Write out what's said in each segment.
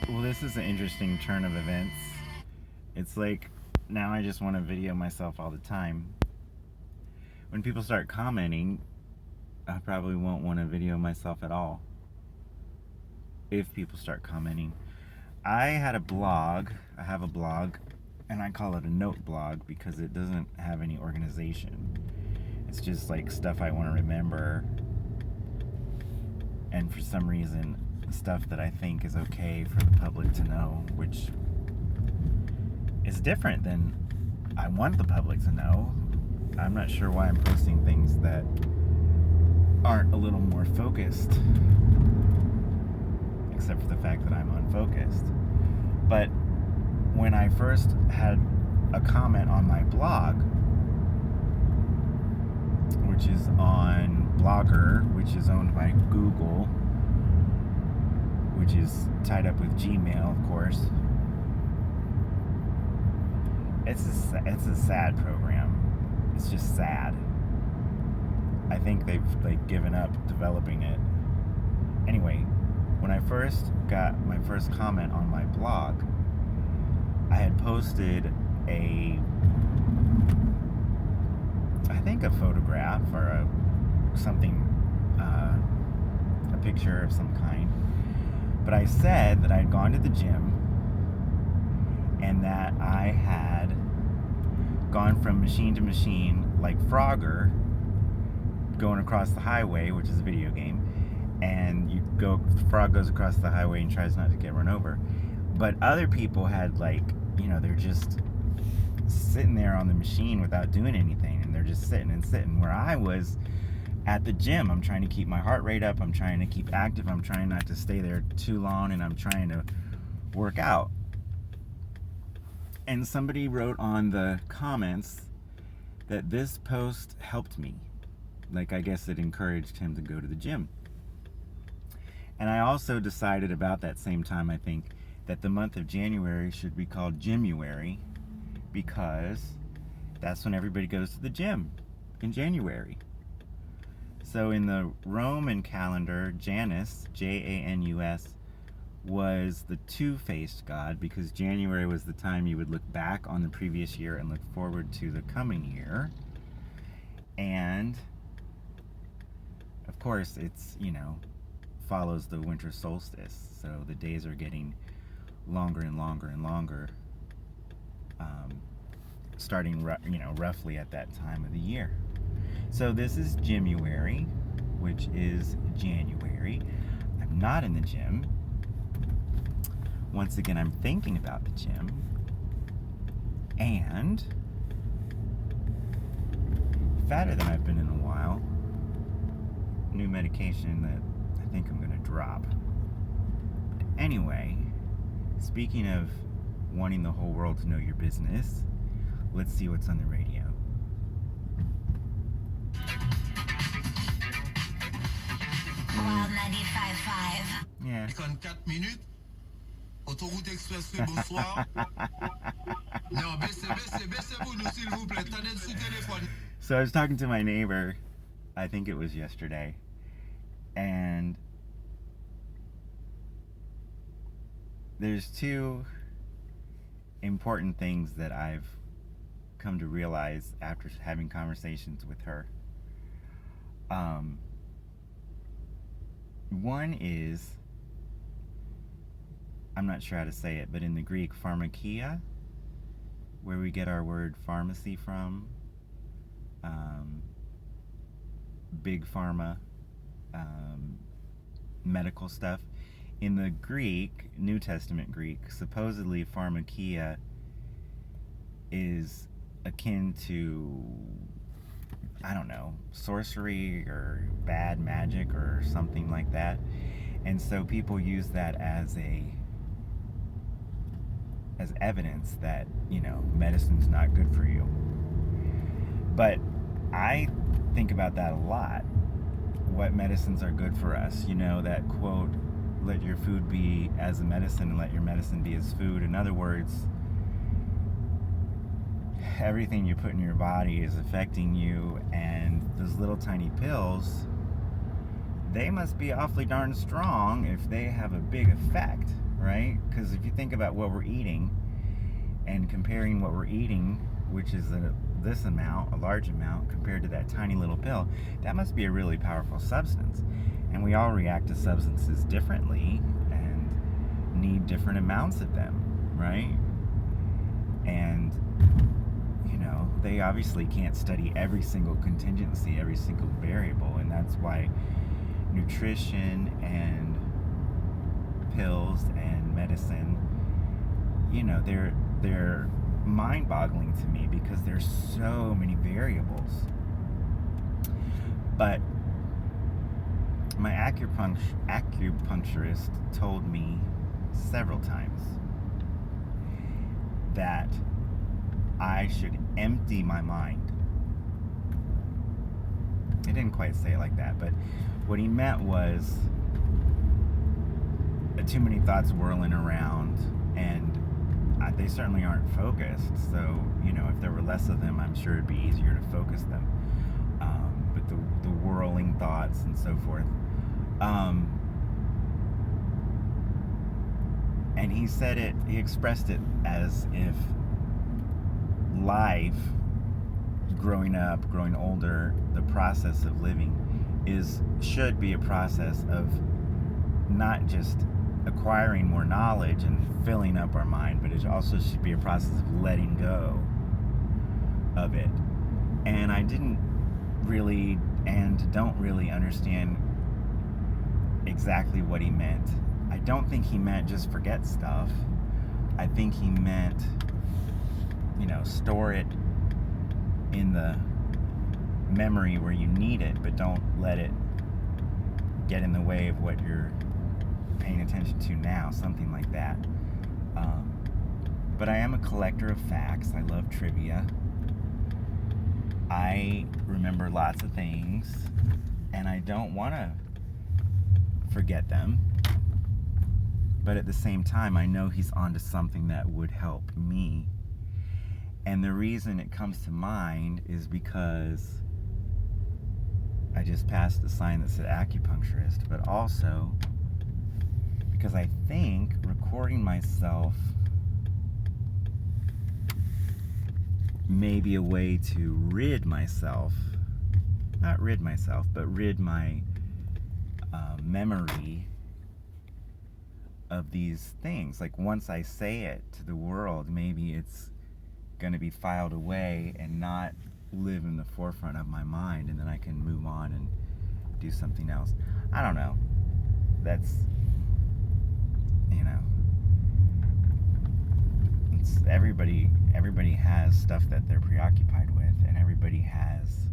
Well, this is an interesting turn of events. It's like now I just want to video myself all the time. When people start commenting, I probably won't want to video myself at all. If people start commenting, I had a blog. I have a blog, and I call it a note blog because it doesn't have any organization. It's just like stuff I want to remember, and for some reason, stuff that I think is okay for the public to know, which is different than I want the public to know. I'm not sure why I'm posting things that aren't a little more focused, except for the fact that I'm unfocused. But when I first had a comment on my blog, which is on Blogger, which is owned by Google, which is tied up with Gmail, of course. It's a sad program. It's just sad. I think they've given up developing it. Anyway, when I first got my first comment on my blog, I had posted a photograph or something, a picture of some kind. But I said that I had gone to the gym and that I had gone from machine to machine like Frogger, going across the highway, which is a video game, and the frog goes across the highway and tries not to get run over. But other people had they're just sitting there on the machine without doing anything, and they're just sitting and sitting. Where I was at the gym, I'm trying to keep my heart rate up, I'm trying to keep active, I'm trying not to stay there too long, and I'm trying to work out. And somebody wrote on the comments that this post helped me. I guess it encouraged him to go to the gym. And I also decided about that same time, I think, that the month of January should be called Gymuary, because that's when everybody goes to the gym, in January. So in the Roman calendar, Janus, Janus, was the two-faced god, because January was the time you would look back on the previous year and look forward to the coming year. And of course, it's, follows the winter solstice, so the days are getting longer and longer and longer, starting roughly at that time of the year. So this is Gymuary, which is January. I'm not in the gym. Once again, I'm thinking about the gym, and fatter than I've been in a while. New medication that I think I'm gonna drop. Anyway, speaking of wanting the whole world to know your business, let's see what's on the radio. Wild 95.5. Yeah. 54 minutes. Autoroute expressway, bonsoir. Non, baissez-vous nous, s'il vous plaît. Tenez sous téléphone. So I was talking to my neighbor, I think it was yesterday, and there's two important things that I've come to realize after having conversations with her. One is, I'm not sure how to say it, but in the Greek, pharmakia, where we get our word pharmacy from, big pharma, medical stuff. In the Greek, New Testament Greek, supposedly pharmakia is akin to, I don't know, sorcery or bad magic or something like that. And so people use that as evidence that, medicine's not good for you. But I think about that a lot. What medicines are good for us? That quote, let your food be as a medicine and let your medicine be as food. In other words, everything you put in your body is affecting you, and those little tiny pills, they must be awfully darn strong if they have a big effect, right? Because if you think about what we're eating and comparing what we're eating, which is this amount, a large amount, compared to that tiny little pill, that must be a really powerful substance. And we all react to substances differently and need different amounts of them, right? And, you know, they obviously can't study every single contingency, every single variable, and that's why nutrition and pills and medicine, you know, they're mind-boggling to me because there's so many variables. But my acupuncturist told me several times that I should empty my mind. He didn't quite say it like that, but what he meant was too many thoughts whirling around, and they certainly aren't focused. So, you know, if there were less of them, I'm sure it'd be easier to focus them. But the whirling thoughts and so forth. And he said it, he expressed it as if life, growing up, growing older, the process of living should be a process of not just acquiring more knowledge and filling up our mind, but it also should be a process of letting go of it. And I didn't really and don't really understand exactly what he meant. I don't think he meant just forget stuff. I think he meant, you know, store it in the memory where you need it, but don't let it get in the way of what you're paying attention to now, something like that. But I am a collector of facts. I love trivia. I remember lots of things, and I don't want to forget them. But at the same time, I know he's onto something that would help me. And the reason it comes to mind is because I just passed the sign that said acupuncturist, but also because I think recording myself may be a way to rid myself, not rid myself, but rid my memory of these things. Like once I say it to the world, maybe it's going to be filed away and not live in the forefront of my mind, and then I can move on and do something else. I don't know. That's, you know, it's everybody has stuff that they're preoccupied with, and everybody has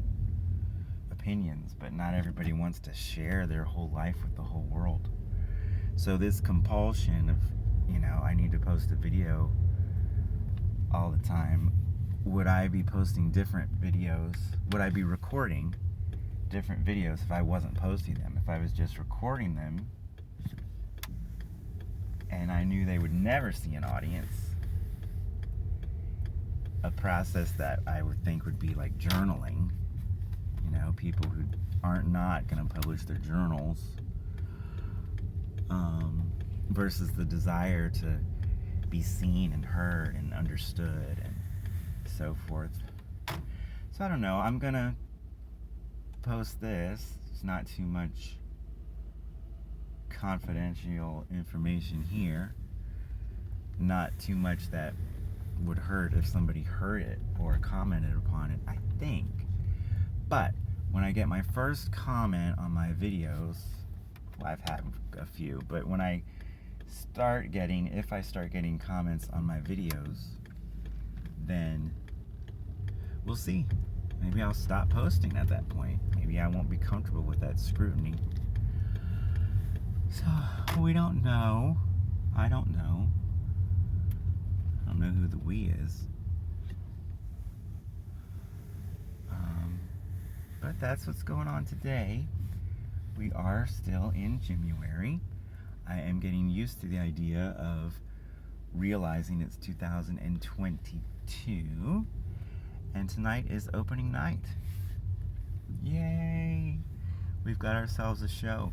opinions, but not everybody wants to share their whole life with the whole world. So this compulsion of, you know, I need to post a video all the time. Would I be posting different videos? Would I be recording different videos if I wasn't posting them? If I was just recording them and I knew they would never see an audience, a process that I would think would be like journaling, you know, people who aren't not going to publish their journals, versus the desire to be seen and heard and understood and so forth. So I don't know, I'm gonna post this. It's not too much confidential information here, not too much that would hurt if somebody heard it or commented upon it, I think. But when I get my first comment on my videos, well, I've had a few, but when I start getting, if I start getting comments on my videos, then we'll see. Maybe I'll stop posting at that point. Maybe I won't be comfortable with that scrutiny. So, we don't know. I don't know. I don't know who the we is. But that's what's going on today. We are still in January. I am getting used to the idea of realizing it's 2022, and tonight is opening night. Yay! We've got ourselves a show.